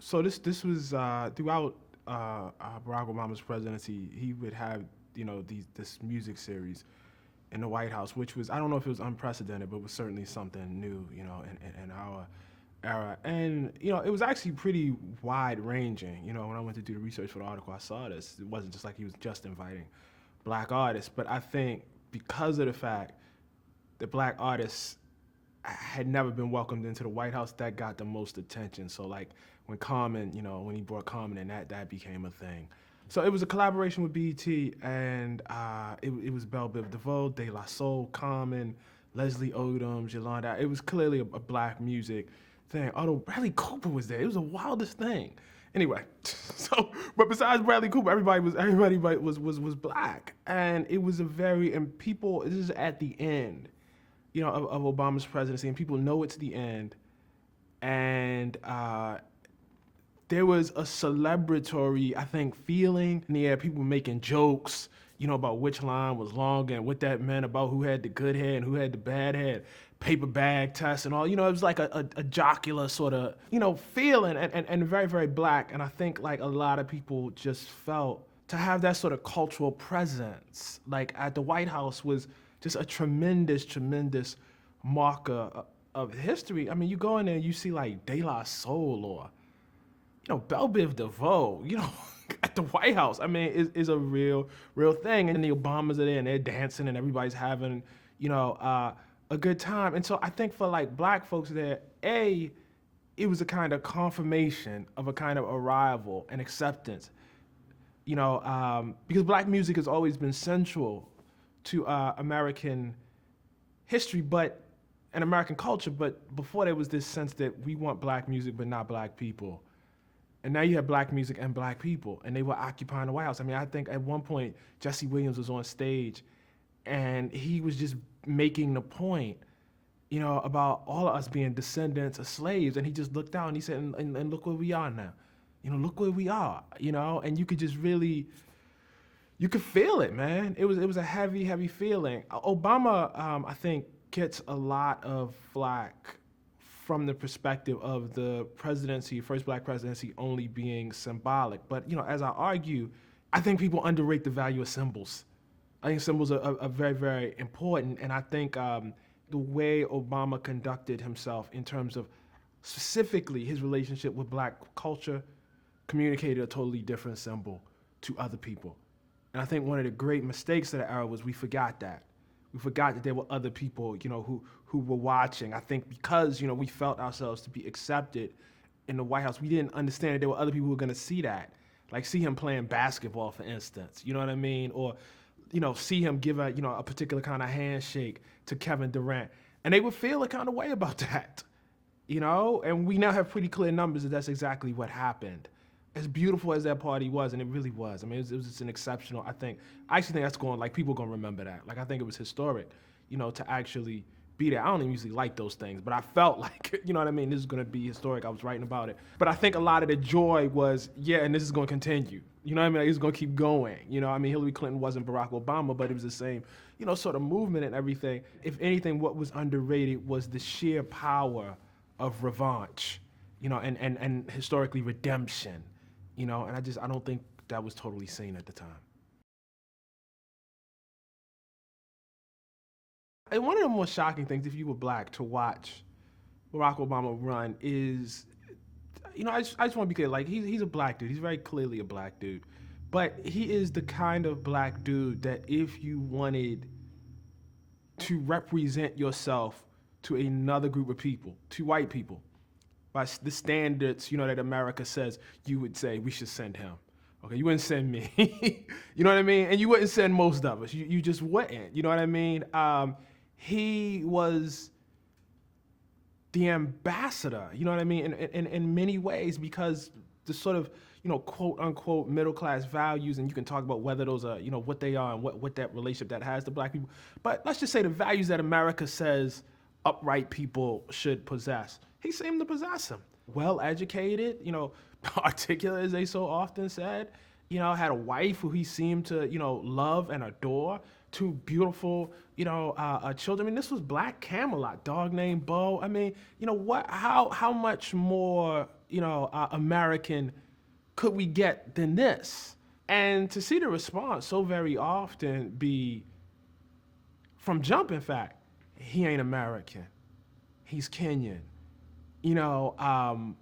So this was throughout Barack Obama's presidency. He would have this music series in the White House, which was, I don't know if it was unprecedented, but was certainly something new, in our era. And it was actually pretty wide ranging. When I went to do the research for the article, I saw this. It wasn't just like he was just inviting black artists, but I think because of the fact that black artists had never been welcomed into the White House, that got the most attention. So like when Common, when he brought Common in, that became a thing. So it was a collaboration with BET, and it was Belle Biv DeVoe, De La Soul, Common, Leslie Odom, Yolanda. It was clearly a black music thing. Although Bradley Cooper was there, it was the wildest thing. Anyway, but besides Bradley Cooper, everybody was black, and it was and people. This is at the end, of Obama's presidency, and people know it's the end, and there was a celebratory, I think, feeling in the air. People making jokes, about which line was long and what that meant about who had the good hair and who had the bad hair, paper bag test and all. It was like a jocular sort of, feeling and very, very black. And I think like a lot of people just felt to have that sort of cultural presence, like at the White House, was just a tremendous, tremendous marker of history. I mean, you go in there and you see like De La Soul or, Belle Biv DeVoe, at the White House. I mean, is a real thing. And the Obamas are there and they're dancing and everybody's having, a good time. And so I think for like black folks there, it was a kind of confirmation of a kind of arrival and acceptance, because black music has always been central to American history, and American culture. But before there was this sense that we want black music, but not black people. And now you have black music and black people, and they were occupying the White House. I mean, I think at one point, Jesse Williams was on stage, and he was just making the point, about all of us being descendants of slaves. And he just looked out and he said, and look where we are now. Look where we are, and you could just really, you could feel it, man. It was a heavy, heavy feeling. Obama, I think, gets a lot of flack from the perspective of the presidency, first black presidency, only being symbolic. But, as I argue, I think people underrate the value of symbols. I think symbols are very, very important. And I think the way Obama conducted himself in terms of specifically his relationship with black culture communicated a totally different symbol to other people. And I think one of the great mistakes of the era was we forgot that. We forgot that there were other people, who were watching. I think because, we felt ourselves to be accepted in the White House, we didn't understand that there were other people who were going to see that. Like see him playing basketball, for instance, you know what I mean? Or, see him give a particular kind of handshake to Kevin Durant. And they would feel a kind of way about that, And we now have pretty clear numbers that that's exactly what happened. As beautiful as that party was, and it really was. I mean, it was just an exceptional, I actually think that's people are going to remember that. Like, I think it was historic, to actually be there. I don't even usually like those things, but I felt like, you know what I mean? This is going to be historic. I was writing about it. But I think a lot of the joy was, and this is going to continue. You know what I mean? Like, it's going to keep going. Hillary Clinton wasn't Barack Obama, but it was the same, sort of movement and everything. If anything, what was underrated was the sheer power of revanche, and historically redemption. And I don't think that was totally seen at the time. And one of the more shocking things, if you were black, to watch Barack Obama run is, I just want to be clear, like, he's a black dude. He's very clearly a black dude. But he is the kind of black dude that if you wanted to represent yourself to another group of people, to white people, by the standards, that America says, you would say, we should send him. Okay, you wouldn't send me. You know what I mean? And you wouldn't send most of us. You just wouldn't. You know what I mean? He was the ambassador, you know what I mean, in many ways, because the sort of, quote unquote middle class values, and you can talk about whether those are, what they are and what that relationship that has to black people. But let's just say the values that America says upright people should possess. He seemed to possess them. Well educated, articulate, as they so often said. Had a wife who he seemed to, love and adore. Two beautiful, children. I mean, this was Black Camelot, dog named Bo. I mean, what? How much more, American could we get than this? And to see the response so very often be from jump, in fact, he ain't American. He's Kenyan. You know,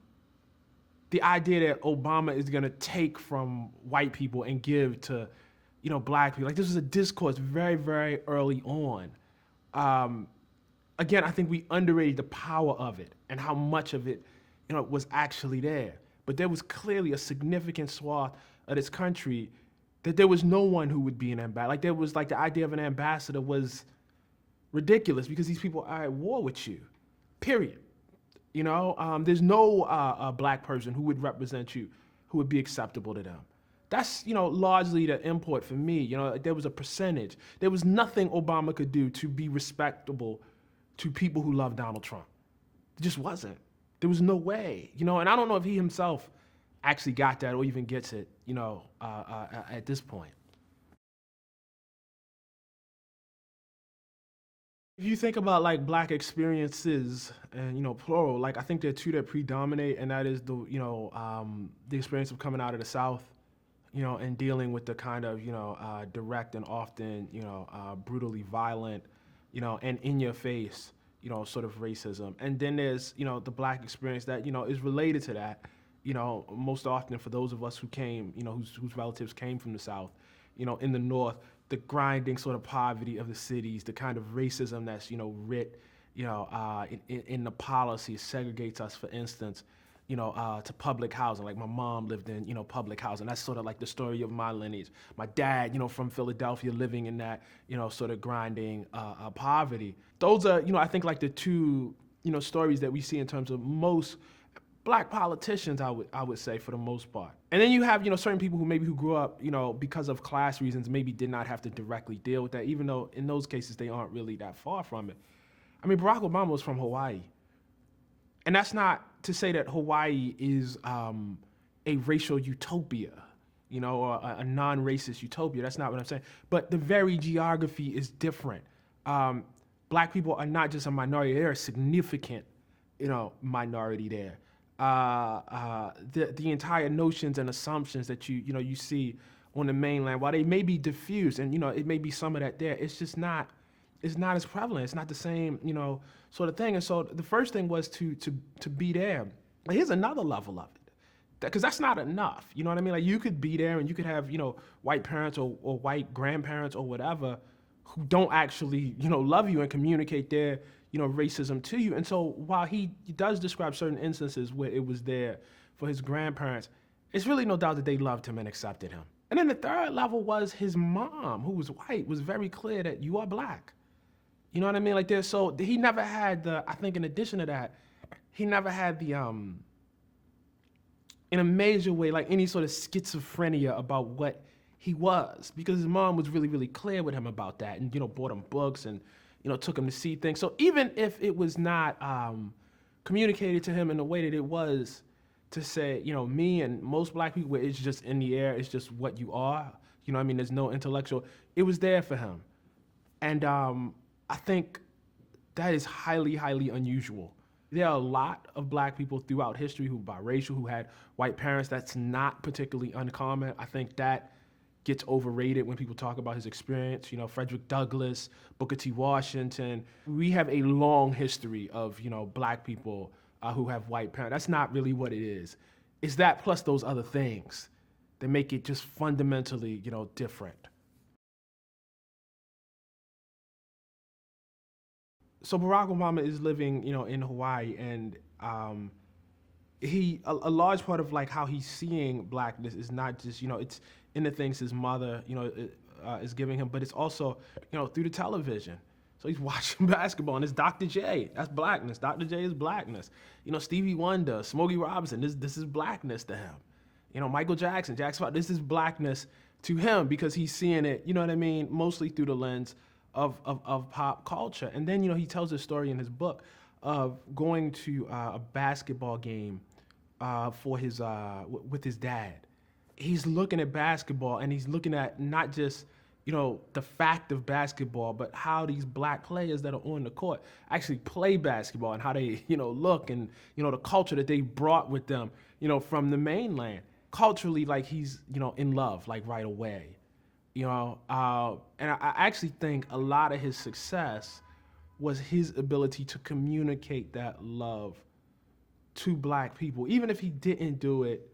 the idea that Obama is going to take from white people and give to, black people. Like, this was a discourse very, very early on. Again, I think we underrated the power of it and how much of it, was actually there. But there was clearly a significant swath of this country that there was no one who would be an ambassador. Like, there was, like, the idea of an ambassador was ridiculous because these people are at war with you, period. There's no black person who would represent you who would be acceptable to them. That's, largely the import for me. There was a percentage. There was nothing Obama could do to be respectable to people who love Donald Trump. It just wasn't. There was no way, and I don't know if he himself actually got that or even gets it, at this point. If you think about like black experiences and plural, like I think there are two that predominate, and that is the experience of coming out of the South, and dealing with the kind of direct and often brutally violent, and in your face, sort of racism. And then there's the black experience that is related to that, most often for those of us who came, whose relatives came from the South, in the North, the grinding sort of poverty of the cities, the kind of racism that's, writ, in the policy segregates us, for instance, to public housing. Like my mom lived in, public housing. That's sort of like the story of my lineage. My dad, from Philadelphia, living in that, sort of grinding poverty. Those are, I think like the two, stories that we see in terms of most black politicians, I would say, for the most part. And then you have, certain people who grew up, because of class reasons, maybe did not have to directly deal with that, even though in those cases they aren't really that far from it. I mean, Barack Obama was from Hawaii. And that's not to say that Hawaii is a racial utopia, or a non-racist utopia. That's not what I'm saying. But the very geography is different. Black people are not just a minority, they're a significant, minority there. The entire notions and assumptions that you see on the mainland, while they may be diffused and it may be some of that there, it's not as prevalent. It's not the same sort of thing. And so the first thing was to be there. But here's another level of it, because that's not enough. You know what I mean? Like, you could be there and you could have white parents or white grandparents or whatever who don't actually love you and communicate their racism to you. And so while he does describe certain instances where it was there for his grandparents, it's really no doubt that they loved him and accepted him. And then the third level was his mom, who was white, was very clear that you are black. You know what I mean? Like, so he never had I think in addition to that, he never had in a major way, like any sort of schizophrenia about what he was, because his mom was really, really clear with him about that and, bought him books and, took him to see things. So even if it was not communicated to him in the way that it was to say, me and most black people, where it's just in the air, it's just what you are, I mean, there's no intellectual, it was there for him. And I think that is highly, highly unusual. There are a lot of black people throughout history who are biracial, who had white parents. That's not particularly uncommon. I think that gets overrated when people talk about his experience. Frederick Douglass, Booker T. Washington. We have a long history of, black people who have white parents. That's not really what it is. It's that plus those other things that make it just fundamentally, different. So Barack Obama is living, in Hawaii, and a large part of like how he's seeing blackness is not just, it's in the things his mother, is giving him, but it's also, through the television. So he's watching basketball, and it's Dr. J. That's blackness. Dr. J is blackness. Stevie Wonder, Smokey Robinson. This is blackness to him. Michael Jackson, this is blackness to him because he's seeing it. You know what I mean? Mostly through the lens of pop culture. And then, he tells a story in his book of going to a basketball game for his with his dad. He's looking at basketball and he's looking at not just the fact of basketball, but how these black players that are on the court actually play basketball and how they look and the culture that they brought with them from the mainland. Culturally, like he's in love like right away, and I actually think a lot of his success was his ability to communicate that love to black people, even if he didn't do it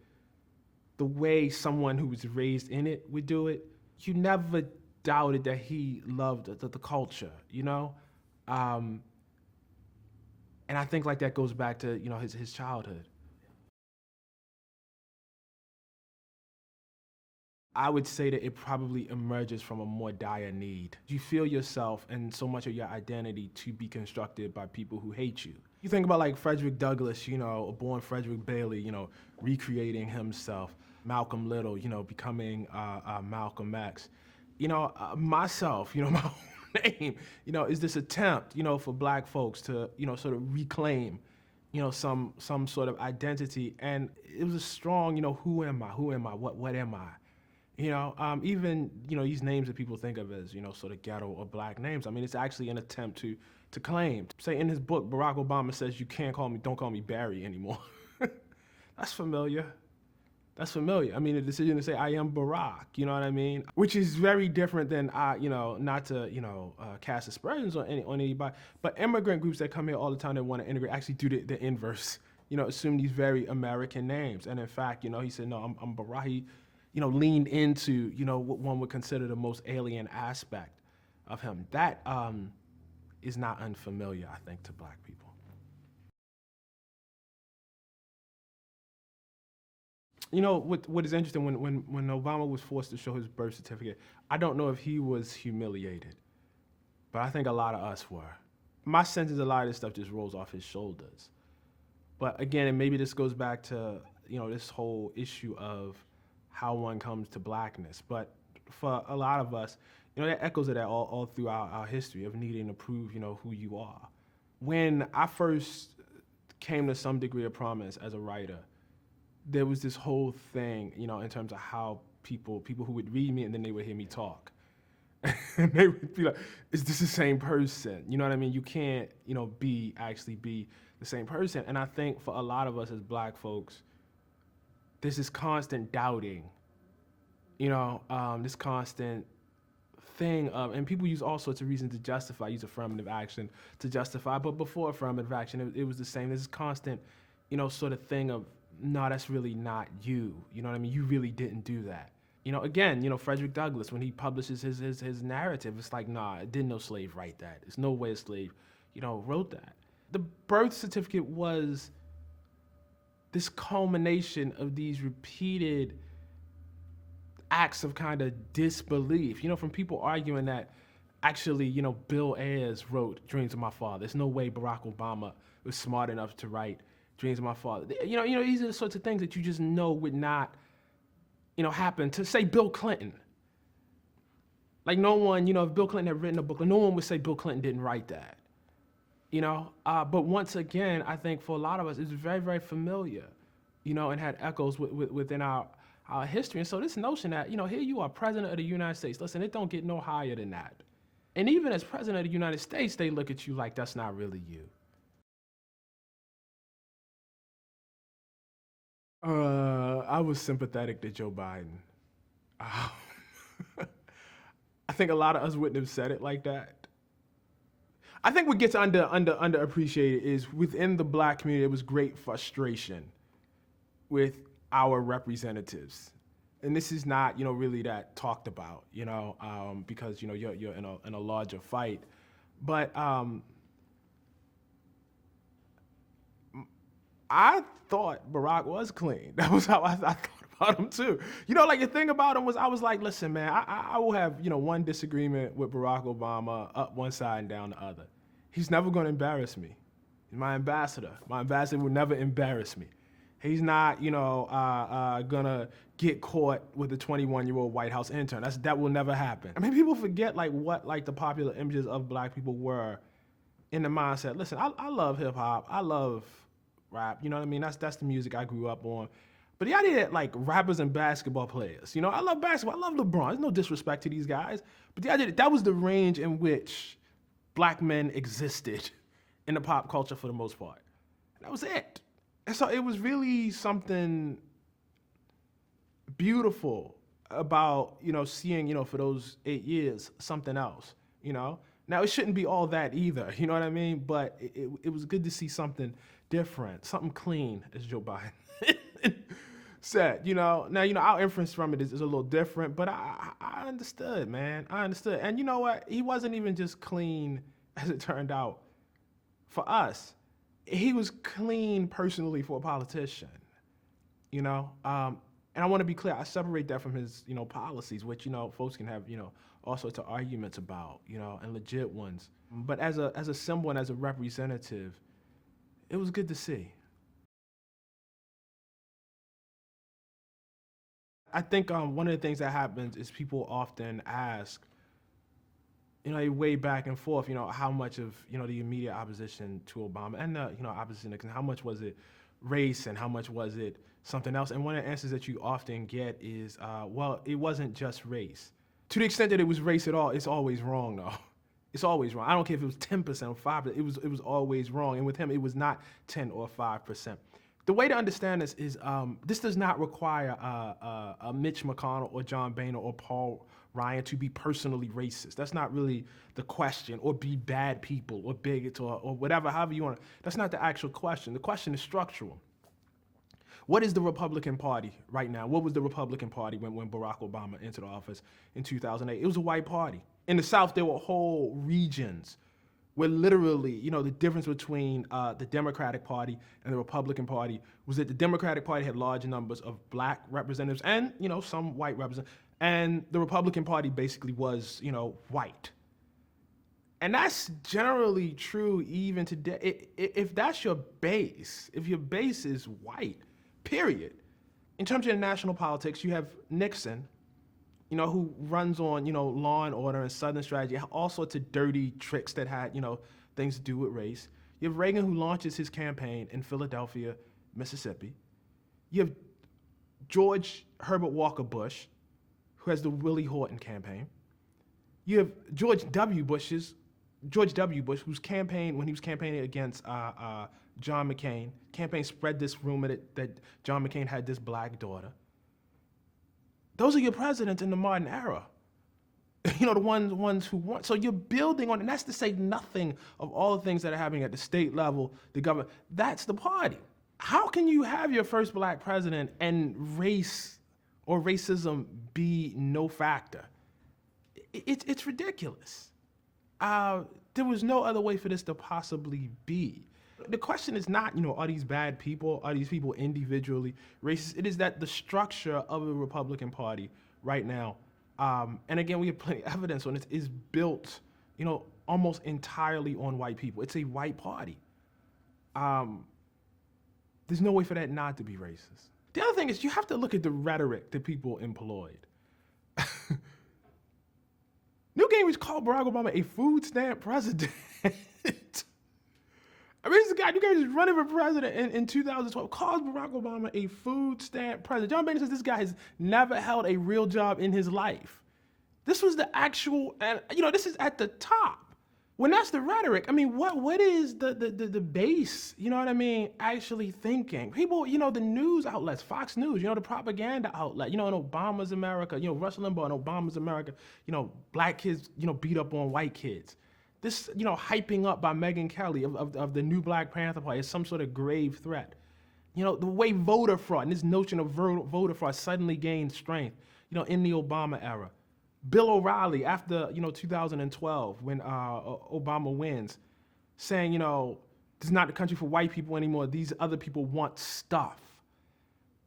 the way someone who was raised in it would do it. You never doubted that he loved the culture, and I think like that goes back to his childhood. I would say that it probably emerges from a more dire need. You feel yourself and so much of your identity to be constructed by people who hate you. You think about like Frederick Douglass, born Frederick Bailey, recreating himself. Malcolm Little, becoming Malcolm X. Myself, my whole name, is this attempt, for black folks to, sort of reclaim, some sort of identity. And it was a strong, who am I? What am I? Even, these names that people think of as, sort of ghetto or black names. I mean, it's actually an attempt to claim. Say in his book, Barack Obama says, don't call me Barry anymore. That's familiar. That's familiar. I mean, the decision to say I am Barack, you know what I mean? Which is very different than not to cast aspersions on anybody, but immigrant groups that come here all the time that want to integrate actually do the inverse. Assume these very American names, and in fact, he said no, I'm Barack. He, leaned into what one would consider the most alien aspect of him. That is not unfamiliar, I think, to black people. What is interesting, when Obama was forced to show his birth certificate, I don't know if he was humiliated, but I think a lot of us were. My sense is a lot of this stuff just rolls off his shoulders. But again, and maybe this goes back to, this whole issue of how one comes to blackness. But for a lot of us, there are echoes of that all throughout our history of needing to prove, who you are. When I first came to some degree of prominence as a writer, there was this whole thing, in terms of how people who would read me and then they would hear me talk. And they would be like, is this the same person? You know what I mean? You can't, actually be the same person. And I think for a lot of us as black folks, there's this constant doubting, this constant thing of, and people use all sorts of reasons to justify, use affirmative action to justify, but before affirmative action, it was the same. There's this constant, sort of thing of, no, that's really not you. You know what I mean? You really didn't do that. Again, Frederick Douglass, when he publishes his narrative, it's like, nah, didn't no slave write that. There's no way a slave, wrote that. The birth certificate was this culmination of these repeated acts of kind of disbelief, from people arguing that actually, Bill Ayers wrote Dreams of My Father. There's no way Barack Obama was smart enough to write Dreams of My Father. These are the sorts of things that you just know would not, happen. To say Bill Clinton. Like no one, if Bill Clinton had written a book, no one would say Bill Clinton didn't write that. But once again, I think for a lot of us, it's very, very familiar, and had echoes within our history. And so this notion that, here you are, President of the United States. Listen, it don't get no higher than that. And even as President of the United States, they look at you like that's not really you. I was sympathetic to Joe Biden. I think a lot of us wouldn't have said it like that. I think what gets underappreciated is within the black community, there was great frustration with our representatives. And this is not, really that talked about, because, you're in a larger fight. But I thought Barack was clean. That was how I thought about him too. Like the thing about him was, I was like, listen, man, I will have, one disagreement with Barack Obama up one side and down the other. He's never going to embarrass me. He's my ambassador. My ambassador will never embarrass me. He's not, gonna get caught with a 21-year-old White House intern. That will never happen. I mean, people forget what the popular images of black people were in the mindset. Listen, I love hip hop. I love rap. You know what I mean? That's the music I grew up on. But the idea that like rappers and basketball players, I love basketball, I love LeBron. There's no disrespect to these guys. But the idea that was the range in which black men existed in the pop culture for the most part. And that was it. And so it was really something beautiful about, seeing, for those 8 years, something else, Now, it shouldn't be all that either, you know what I mean? But it was good to see something different, something clean, as Joe Biden said, Now, our inference from it is a little different, but I understood, man. I understood. And you know what? He wasn't even just clean, as it turned out, for us. He was clean personally for a politician, And I want to be clear, I separate that from his, policies, which, folks can have, all sorts of arguments about, and legit ones. But as a symbol and as a representative, it was good to see. I think one of the things that happens is people often ask, they weigh back and forth, how much of, the immediate opposition to Obama and the, opposition, and how much was it race and how much was it something else? And one of the answers that you often get is, well, it wasn't just race. To the extent that it was race at all, it's always wrong, though. It's always wrong. I don't care if it was 10% or 5%. It was always wrong. And with him, it was not 10 or 5%. The way to understand this is this does not require a Mitch McConnell or John Boehner or Paul Ryan to be personally racist. That's not really the question, or be bad people or bigots or whatever, however you want to. That's not the actual question. The question is structural. What is the Republican Party right now? What was the Republican Party when Barack Obama entered office in 2008? It was a white party. In the South, there were whole regions where literally, the difference between the Democratic Party and the Republican Party was that the Democratic Party had large numbers of black representatives and, some white representatives. And the Republican Party basically was, white. And that's generally true even today. If that's your base, if your base is white, period. In terms of international politics, you have Nixon, who runs on, law and order and Southern strategy, all sorts of dirty tricks that had, things to do with race. You have Reagan, who launches his campaign in Philadelphia, Mississippi. You have George Herbert Walker Bush, who has the Willie Horton campaign. You have George W. Bush, whose campaign, when he was campaigning against John McCain, campaign spread this rumor that John McCain had this black daughter. Those are your presidents in the modern era. The ones who want. So you're building on, and that's to say nothing of all the things that are happening at the state level, the government. That's the party. How can you have your first black president and race or racism be no factor? It's ridiculous. There was no other way for this to possibly be. The question is not, are these bad people? Are these people individually racist? It is that the structure of the Republican Party right now, and again, we have plenty of evidence on it, is built, almost entirely on white people. It's a white party. There's no way for that not to be racist. The other thing is you have to look at the rhetoric that people employed. Newt Gingrich called Barack Obama a food stamp president. I mean, this is a guy, you guys is running for president in 2012, calls Barack Obama a food stamp president. John Boehner says this guy has never held a real job in his life. This was the actual, and this is at the top. When that's the rhetoric, I mean, what is the base, actually thinking? People, the news outlets, Fox News, the propaganda outlet, in Obama's America, Rush Limbaugh in Obama's America, black kids, beat up on white kids. This, hyping up by Megyn Kelly of the new Black Panther Party as some sort of grave threat. The way voter fraud and this notion of voter fraud suddenly gained strength, in the Obama era. Bill O'Reilly, after, 2012, when Obama wins, saying, this is not the country for white people anymore. These other people want stuff.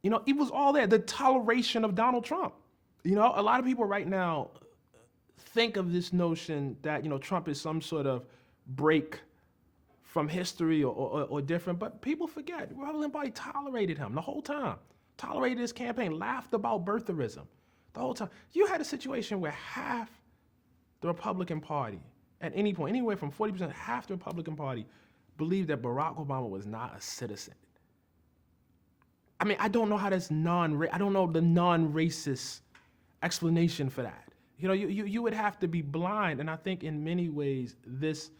It was all there. The toleration of Donald Trump. A lot of people right now think of this notion that, Trump is some sort of break from history or different, but people forget. The Republican Party tolerated him the whole time. Tolerated his campaign, laughed about birtherism the whole time. You had a situation where half the Republican Party, at any point, anywhere from 40%, half the Republican Party believed that Barack Obama was not a citizen. I mean, I don't know how that's I don't know the non-racist explanation for that. You know, you would have to be blind. And I think in many ways, this,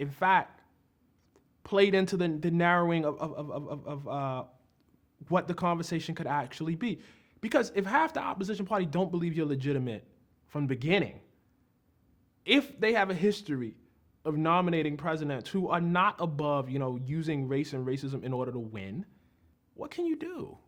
in fact, played into the narrowing of what the conversation could actually be. Because if half the opposition party don't believe you're legitimate from the beginning, if they have a history of nominating presidents who are not above, using race and racism in order to win, what can you do?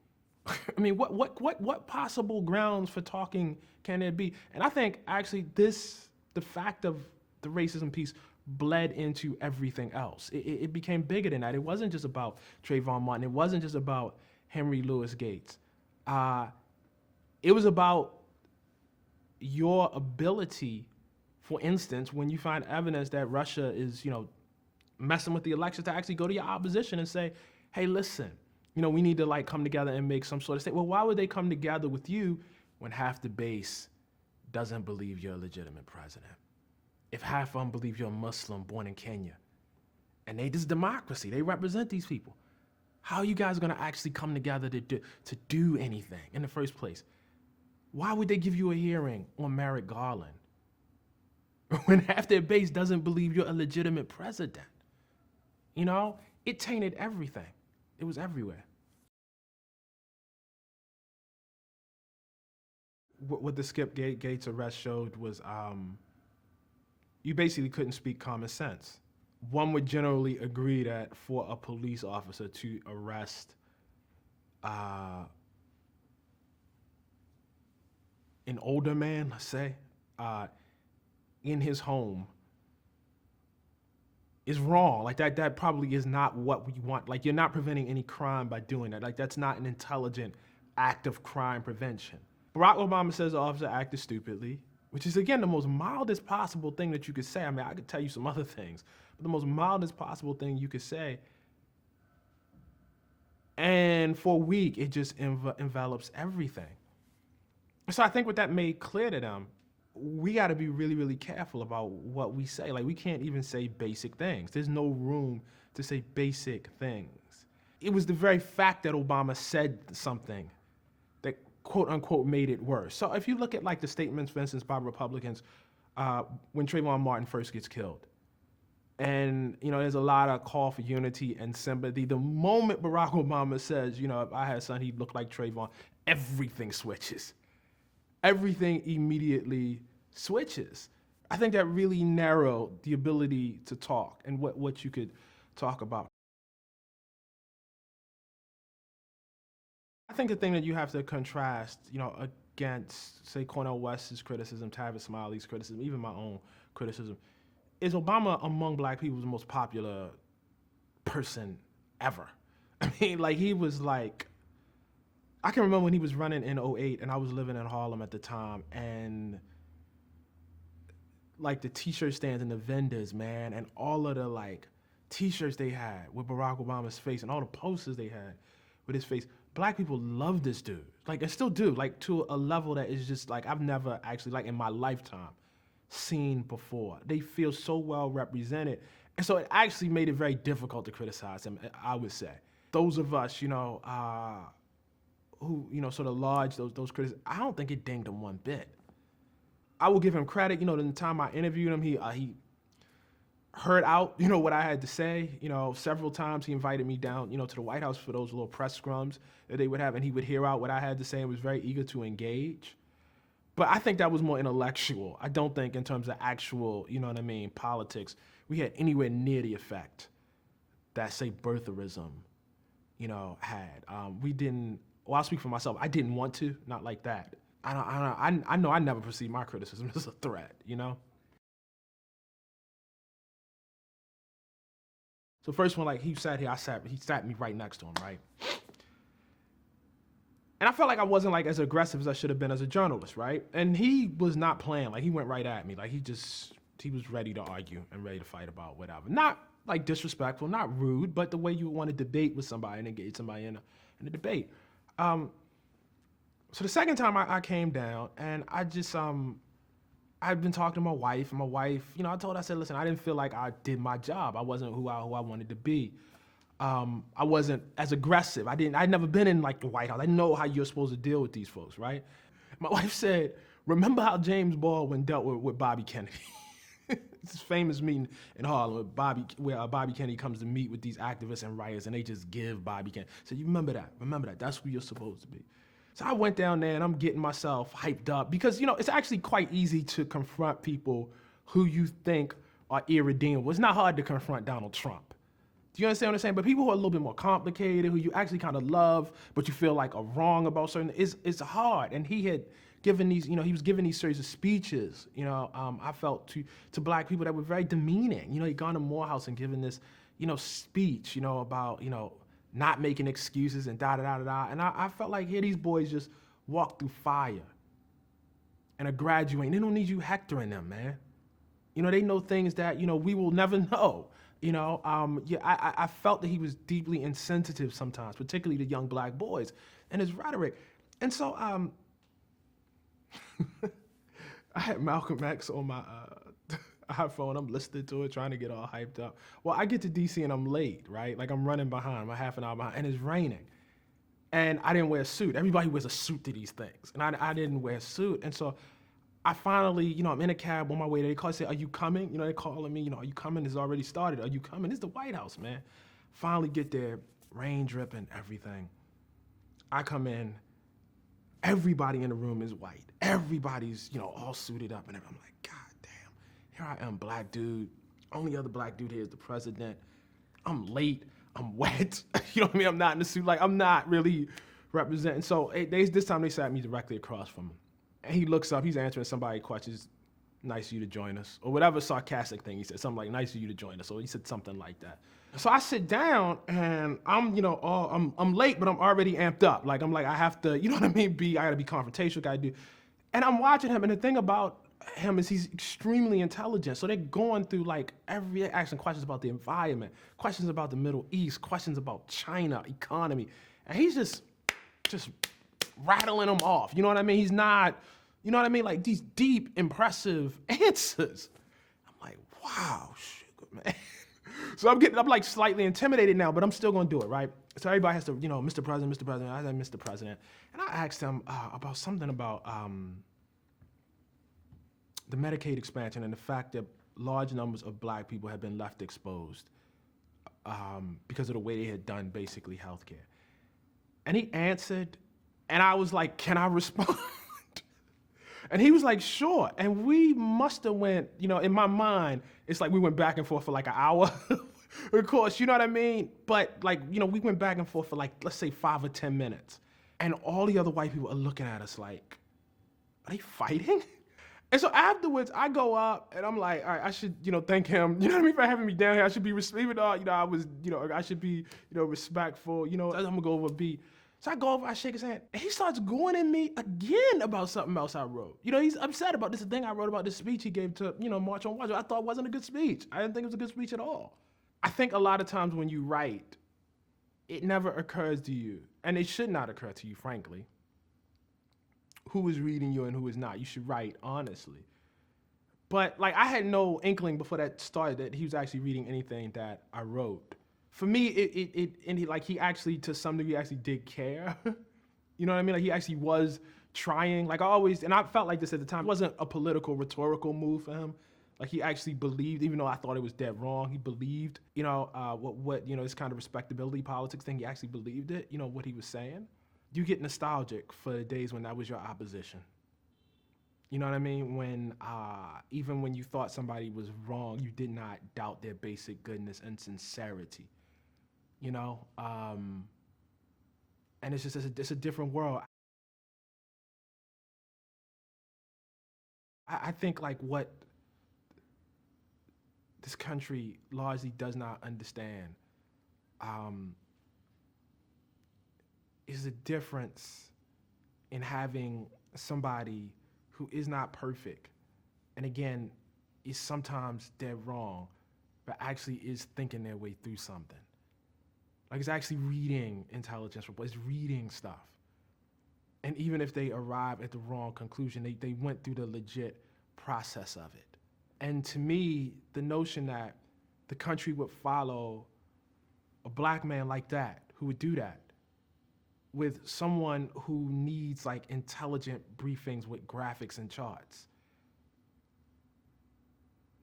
I mean, what possible grounds for talking can there be? And I think actually the fact of the racism piece bled into everything else. It became bigger than that. It wasn't just about Trayvon Martin. It wasn't just about Henry Louis Gates. It was about your ability, for instance, when you find evidence that Russia is, messing with the elections, to actually go to your opposition and say, hey, listen, we need to come together and make some sort of statement. Well, why would they come together with you when half the base doesn't believe you're a legitimate president? If half of them believe you're a Muslim born in Kenya, and this is democracy, they represent these people, how are you guys gonna actually come together to do anything in the first place? Why would they give you a hearing on Merrick Garland when half their base doesn't believe you're a legitimate president? It tainted everything. It was everywhere. What the Skip Gates arrest showed was you basically couldn't speak common sense. One would generally agree that for a police officer to arrest an older man, let's say, in his home is wrong. That probably is not what we want. You're not preventing any crime by doing that. That's not an intelligent act of crime prevention. Barack Obama says the officer acted stupidly, which is, again, the most mildest possible thing that you could say. I mean, I could tell you some other things, but the most mildest possible thing you could say. And for a week, it just envelops everything. So I think what that made clear to them, we got to be really, really careful about what we say. We can't even say basic things. There's no room to say basic things. It was the very fact that Obama said something that, quote unquote, made it worse. So if you look at the statements, for instance, by Republicans when Trayvon Martin first gets killed, and there's a lot of call for unity and sympathy. The moment Barack Obama says, if I had a son, he'd look like Trayvon, everything switches. Everything immediately switches. I think that really narrowed the ability to talk and what you could talk about. I think the thing that you have to contrast, against, say, Cornel West's criticism, Tavis Smiley's criticism, even my own criticism, is Obama among black people was the most popular person ever. I mean, he was I can remember when he was running in 2008 and I was living in Harlem at the time, and the t-shirt stands and the vendors, man, and all of the t-shirts they had with Barack Obama's face and all the posters they had with his face. Black people love this dude, and still do, to a level that is just I've never actually in my lifetime seen before. They feel so well represented. And so it actually made it very difficult to criticize him, I would say. Those of us, who, sort of lodge those criticisms, I don't think it dinged him one bit. I will give him credit, the time I interviewed him, he heard out, what I had to say. Several times he invited me down, to the White House for those little press scrums that they would have, and he would hear out what I had to say and was very eager to engage. But I think that was more intellectual. I don't think in terms of actual, politics, we had anywhere near the effect that, say, birtherism, had. We didn't, well, I'll speak for myself. I didn't want to, not like that. I know I never perceived my criticism as a threat, So first one, he sat here, he sat me right next to him, right? And I felt like I wasn't as aggressive as I should have been as a journalist, right? And he was not playing. He went right at me. He was ready to argue and ready to fight about whatever. Not disrespectful, not rude, but the way you would want to debate with somebody and engage somebody in a debate. So the second time I came down, and I just, I'd been talking to my wife, and I said, listen, I didn't feel like I did my job. I wasn't who I wanted to be. I wasn't as aggressive. I'd never been in like the White House. I know how you're supposed to deal with these folks, right? My wife said, remember how James Baldwin dealt with Bobby Kennedy? It's this famous meeting in Harlem where Bobby Kennedy comes to meet with these activists and writers, and they just give Bobby Kennedy. So you remember that. That's who you're supposed to be. So I went down there and I'm getting myself hyped up because, it's actually quite easy to confront people who you think are irredeemable. It's not hard to confront Donald Trump. Do you understand what I'm saying? But people who are a little bit more complicated, who you actually kind of love, but you feel like are wrong about certain, it's hard. And he had given these, he was giving these series of speeches, I felt to black people that were very demeaning. He'd gone to Morehouse and given this, speech, about, not making excuses and da-da-da-da-da. And I felt like here these boys just walk through fire and are graduating. They don't need you hectoring them, man. They know things that, we will never know. I felt that he was deeply insensitive sometimes, particularly to young black boys and his rhetoric. And so I had Malcolm X on my iPhone. I'm listening to it, trying to get all hyped up. Well, I get to DC and I'm late, right? Like I'm running behind, I'm a half an hour behind, and it's raining. And I didn't wear a suit. Everybody wears a suit to these things. And I didn't wear a suit. And so I finally, I'm in a cab on my way there. They call, say, are you coming? They're calling me, are you coming? It's already started. Are you coming? It's the White House, man. Finally get there, rain dripping, everything. I come in, everybody in the room is white. Everybody's, all suited up and everything. I'm like, God damn, here I am, black dude. Only other black dude here is the president. I'm late, I'm wet. You know what I mean? I'm not in the suit. Like, I'm not really representing. So this time they sat me directly across from him. And he looks up, he's answering somebody's questions, nice of you to join us, or whatever sarcastic thing he said, something like, nice of you to join us, or he said something like that. So I sit down and I'm, I'm late, but I'm already amped up. Like, I have to, I gotta be confrontational, gotta do. And I'm watching him, and the thing about him is he's extremely intelligent. So they're going through asking questions about the environment, questions about the Middle East, questions about China, economy. And he's just rattling them off. You know what I mean? He's not, like these deep, impressive answers. I'm like, wow, sugar, man. So I'm like slightly intimidated now, but I'm still gonna do it, right? So everybody has to, Mr. President, Mr. President. I said, Mr. President. And I asked him about something about the Medicaid expansion and the fact that large numbers of black people have been left exposed because of the way they had done basically healthcare. And he answered, and I was like, can I respond? And he was like, sure. And we must have went, in my mind, it's like we went back and forth for like an hour. Of course, you know what I mean? But we went back and forth for let's say 5 or 10 minutes. And all the other white people are looking at us like, are they fighting? And so afterwards, I go up and I'm like, all right, I should, thank him, for having me down here. I should be, even though, I was, I should be, respectful, I'm gonna go over a beat. So I go over, I shake his hand, and he starts going at me again about something else I wrote. He's upset about this thing I wrote about this speech he gave to, March on Washington. I thought it wasn't a good speech. I didn't think it was a good speech at all. I think a lot of times when you write, it never occurs to you, and it should not occur to you, frankly, who is reading you and who is not. You should write honestly. But I had no inkling before that started that he was actually reading anything that I wrote. For me, he actually, to some degree, actually did care. You know what I mean? He actually was trying. I always, and I felt like this at the time, it wasn't a political, rhetorical move for him. He actually believed, even though I thought it was dead wrong, he believed, this kind of respectability politics thing, he actually believed it, what he was saying. You get nostalgic for the days when that was your opposition. You know what I mean? When, even when you thought somebody was wrong, you did not doubt their basic goodness and sincerity. And it's just, it's a different world. I think what this country largely does not understand is the difference in having somebody who is not perfect, and again, is sometimes dead wrong, but actually is thinking their way through something. It's actually reading intelligence reports, it's reading stuff. And even if they arrive at the wrong conclusion, they went through the legit process of it. And to me, the notion that the country would follow a black man like that who would do that with someone who needs like intelligent briefings with graphics and charts.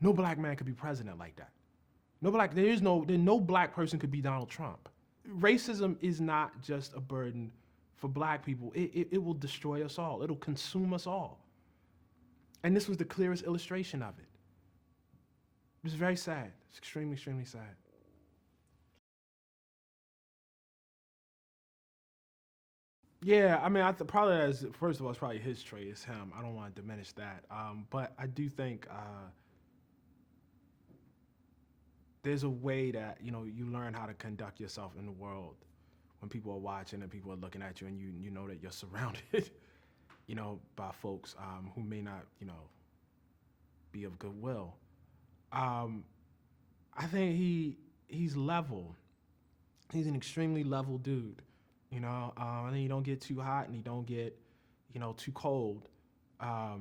No black man could be president like that. No black person could be Donald Trump. Racism is not just a burden for black people. It will destroy us all. It'll consume us all. And this was the clearest illustration of it. It was very sad. It's extremely, extremely sad. Yeah, I mean, probably as first of all, it's probably his trait. It's him. I don't want to diminish that. But I do think there's a way that you learn how to conduct yourself in the world when people are watching and people are looking at you, and you know that you're surrounded, by folks who may not, be of goodwill. I think he's level. He's an extremely level dude. I think he don't get too hot and he don't get, too cold. At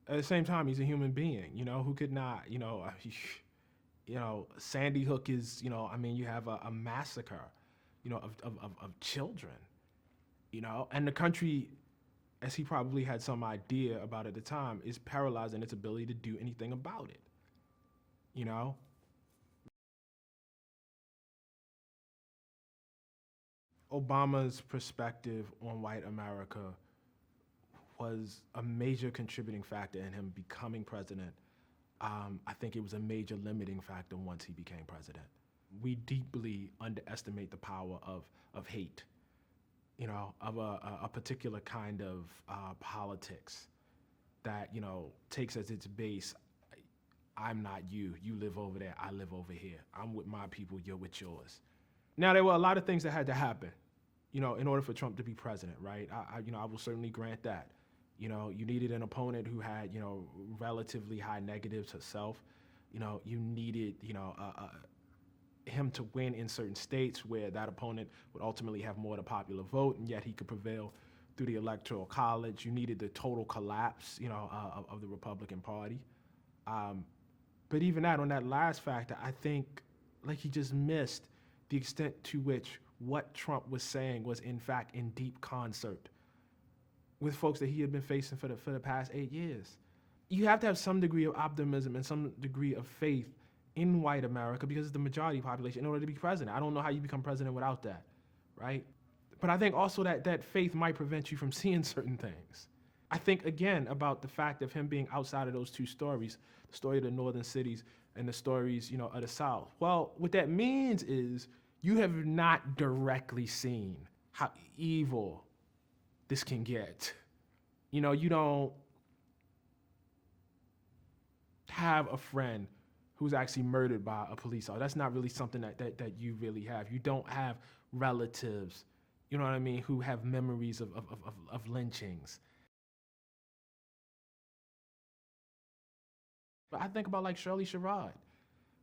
the same time, he's a human being, who could not, Sandy Hook is, you have a massacre, of children, and the country, as he probably had some idea about at the time, is paralyzed in its ability to do anything about it, Obama's perspective on white America was a major contributing factor in him becoming president. I think it was a major limiting factor once he became president. We deeply underestimate the power of hate, of a particular kind of politics that, takes as its base, I'm not you, you live over there, I live over here. I'm with my people, you're with yours. Now, there were a lot of things that had to happen, in order for Trump to be president, right? I will certainly grant that. You needed an opponent who had, relatively high negatives herself. You needed, him to win in certain states where that opponent would ultimately have more of the popular vote, and yet he could prevail through the Electoral College. You needed the total collapse, of the Republican Party. But even that, on that last factor, I think, like, he just missed the extent to which what Trump was saying was, in fact, in deep concert with folks that he had been facing for the past 8 years. You have to have some degree of optimism and some degree of faith in white America because it's the majority population in order to be president. I don't know how you become president without that, right? But I think also that faith might prevent you from seeing certain things. I think, again, about the fact of him being outside of those two stories, the story of the northern cities and the stories, of the South. Well, what that means is you have not directly seen how evil this can get. You don't have a friend who's actually murdered by a police officer. That's not really something that you really have. You don't have relatives, who have memories of lynchings. But I think about like Shirley Sherrod.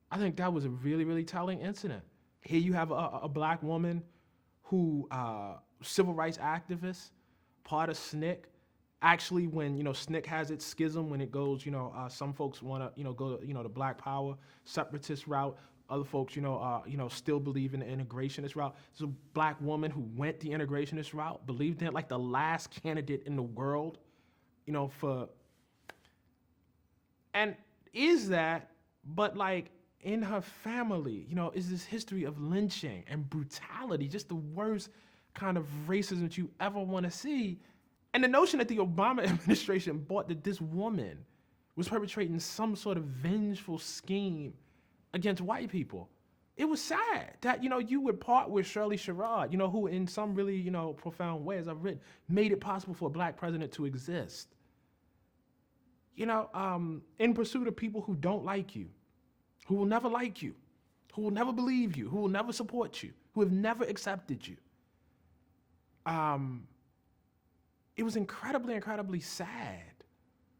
I think that was a really, really telling incident. Here you have a black woman who, civil rights activist, part of SNCC. Actually, when, SNCC has its schism, when it goes, some folks want to, go, the Black Power separatist route. Other folks, still believe in the integrationist route. There's a black woman who went the integrationist route, believed in it, like the last candidate in the world, and is that, but like in her family, is this history of lynching and brutality, just the worst kind of racism that you ever want to see. And the notion that the Obama administration bought that this woman was perpetrating some sort of vengeful scheme against white people. It was sad that, you would part with Shirley Sherrod, who in some really, profound ways I've written, made it possible for a black president to exist. In pursuit of people who don't like you, who will never like you, who will never believe you, who will never support you, who have never accepted you. It was incredibly, incredibly sad.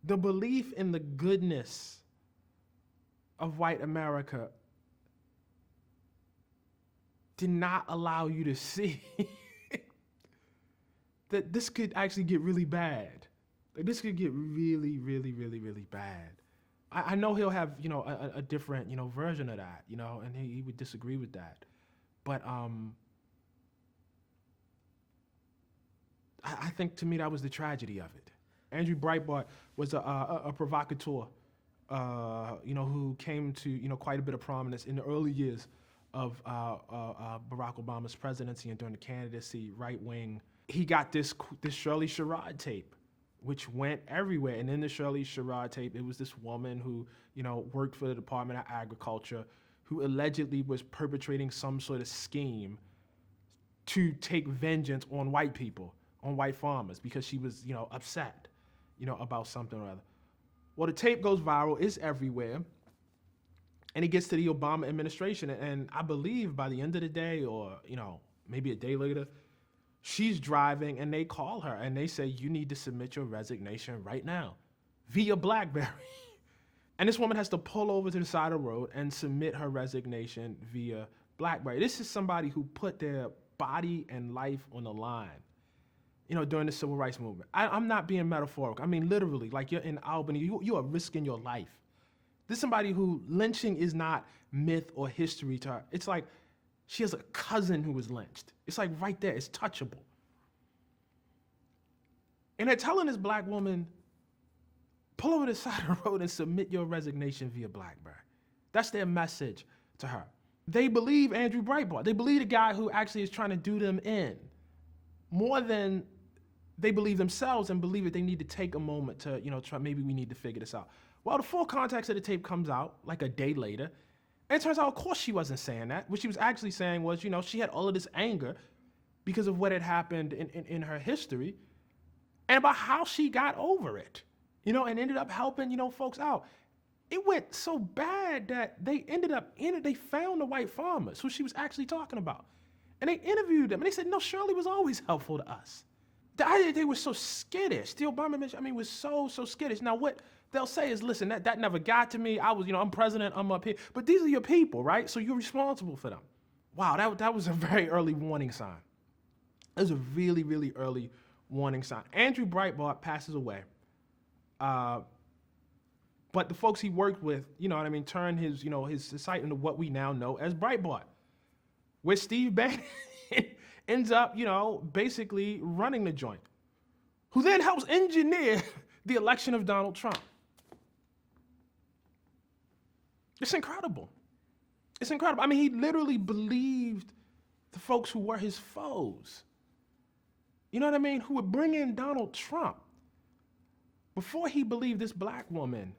The belief in the goodness of white America did not allow you to see that this could actually get really bad. Like, this could get really, really, really, really bad. I know he'll have, a different, version of that, and he would disagree with that. But I think to me that was the tragedy of it. Andrew Breitbart was a provocateur, who came to, quite a bit of prominence in the early years of Barack Obama's presidency and during the candidacy, right wing. He got this Shirley Sherrod tape, which went everywhere. And in the Shirley Sherrod tape, it was this woman who, worked for the Department of Agriculture, who allegedly was perpetrating some sort of scheme to take vengeance on white people, on white farmers, because she was, upset, about something or other. Well, the tape goes viral, it's everywhere, and it gets to the Obama administration. And I believe by the end of the day, or, maybe a day later, she's driving and they call her and they say, you need to submit your resignation right now via BlackBerry. And this woman has to pull over to the side of the road and submit her resignation via BlackBerry. This is somebody who put their body and life on the line, during the civil rights movement. I'm not being metaphorical. I mean, literally, like you're in Albany, you are risking your life. This is somebody who lynching is not myth or history to her. It's like she has a cousin who was lynched. It's like right there, it's touchable. And they're telling this black woman, pull over the side of the road and submit your resignation via BlackBerry. That's their message to her. They believe Andrew Breitbart. They believe the guy who actually is trying to do them in more than they believe themselves and believe that they need to take a moment to, try, maybe we need to figure this out. Well, the full context of the tape comes out like a day later. And it turns out, of course, she wasn't saying that. What she was actually saying was, she had all of this anger because of what had happened in her history and about how she got over it, and ended up helping, folks out. It went so bad that they ended up they found the white farmers who she was actually talking about. And they interviewed them and they said, no, Shirley was always helpful to us. They were so skittish. The Obama administration, was so skittish. Now, what they'll say is, listen, that never got to me. I was, I'm president, I'm up here. But these are your people, right? So you're responsible for them. Wow, that was a very early warning sign. It was a really, really early warning sign. Andrew Breitbart passes away. But the folks he worked with, turned his site into what we now know as Breitbart, where Steve Bannon ends up, basically running the joint, who then helps engineer the election of Donald Trump. It's incredible. It's incredible. I mean, he literally believed the folks who were his foes, who would bring in Donald Trump before he believed this black woman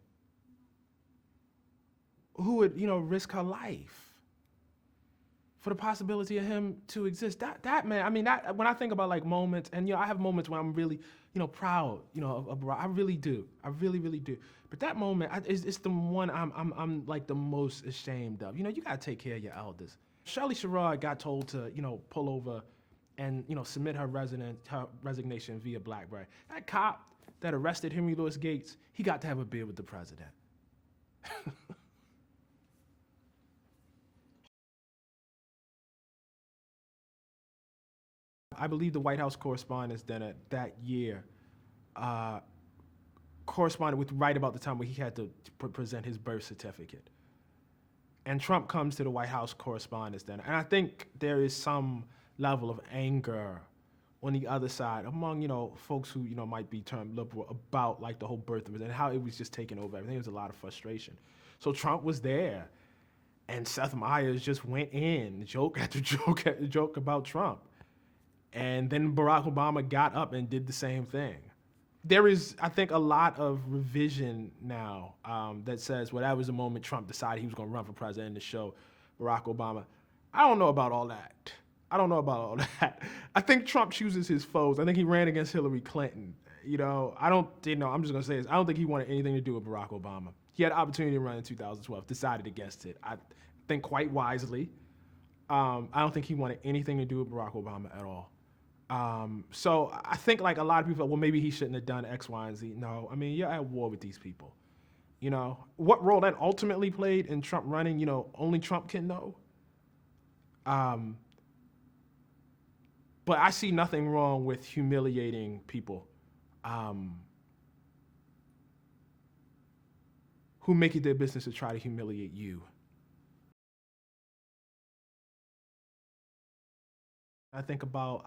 who would, risk her life for the possibility of him to exist. That man, when I think about like moments, and I have moments where I'm really, proud, of Barack. I really do. I really, really do. But that moment, it's the one I'm like the most ashamed of. You gotta take care of your elders. Shirley Sherrod got told to, pull over and, submit her resignation via BlackBerry. That cop that arrested Henry Louis Gates, he got to have a beer with the president. I believe the White House Correspondents then that year corresponded with right about the time where he had to present his birth certificate. And Trump comes to the White House Correspondents then. And I think there is some level of anger on the other side among, folks who, might be termed liberal about like the whole birth of it and how it was just taking over everything. There was a lot of frustration. So Trump was there and Seth Meyers just went in, joke after joke after joke about Trump. And then Barack Obama got up and did the same thing. There is, I think, a lot of revision now that says, well, that was the moment Trump decided he was going to run for president to show Barack Obama. I don't know about all that. I think Trump chooses his foes. I think he ran against Hillary Clinton. I'm just going to say this. I don't think he wanted anything to do with Barack Obama. He had an opportunity to run in 2012, decided against it. I think quite wisely. I don't think he wanted anything to do with Barack Obama at all. So I think like a lot of people, well, maybe he shouldn't have done X, Y, and Z. No, you're at war with these people. What role that ultimately played in Trump running, only Trump can know. But I see nothing wrong with humiliating people who make it their business to try to humiliate you. I think about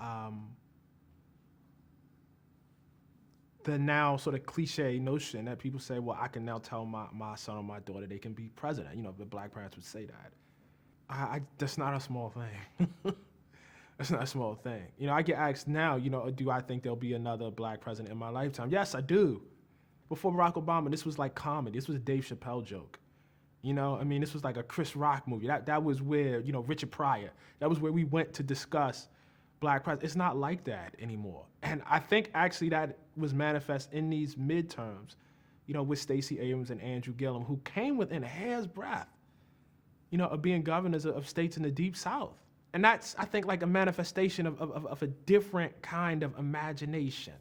the now sort of cliche notion that people say, well, I can now tell my son or my daughter they can be president. You know, the Black parents would say that. That's not a small thing. That's not a small thing. You know, I get asked now, you know, do I think there'll be another Black president in my lifetime? Yes, I do. Before Barack Obama, this was like comedy. This was a Dave Chappelle joke. You know, I mean, this was like a Chris Rock movie. That was where, you know, Richard Pryor, that was where we went to discuss Black presidents. It's not like that anymore. And I think actually that was manifest in these midterms, you know, with Stacey Abrams and Andrew Gillum, who came within a hair's breadth, you know, of being governors of states in the Deep South. And that's, I think, like a manifestation of a different kind of imagination.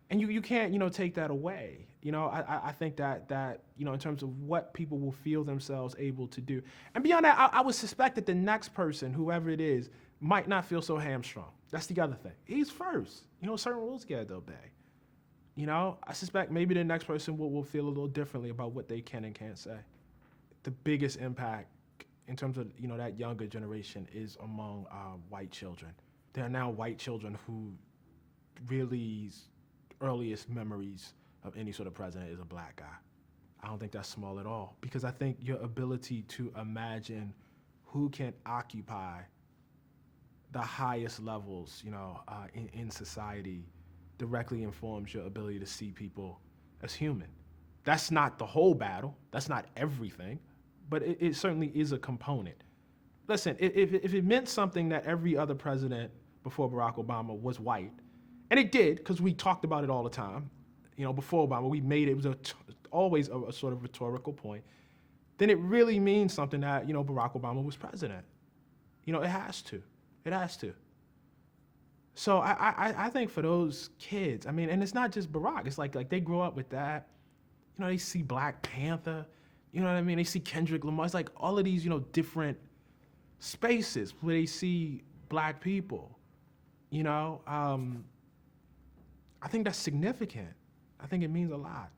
And you can't, you know, take that away. You know, I think that, you know, in terms of what people will feel themselves able to do. And beyond that, I would suspect that the next person, whoever it is, might not feel so hamstrung. That's the other thing. He's first. You know, certain rules get to obey. You know, I suspect maybe the next person will feel a little differently about what they can and can't say. The biggest impact in terms of, you know, that younger generation is among white children. There are now white children who really earliest memories of any sort of president is a Black guy. I don't think that's small at all, because I think your ability to imagine who can occupy the highest levels, you know, in society directly informs your ability to see people as human. That's not the whole battle. That's not everything, but it certainly is a component. Listen, if it meant something that every other president before Barack Obama was white, and it did, because we talked about it all the time, you know, before Obama, we made it, it was always a sort of rhetorical point, then it really means something that, you know, Barack Obama was president. You know, it has to. It has to. So I think for those kids, I mean, and it's not just Barack, it's like they grow up with that. You know, they see Black Panther, you know what I mean? They see Kendrick Lamar. It's like all of these, you know, different spaces where they see Black people, you know? I think that's significant. I think it means a lot.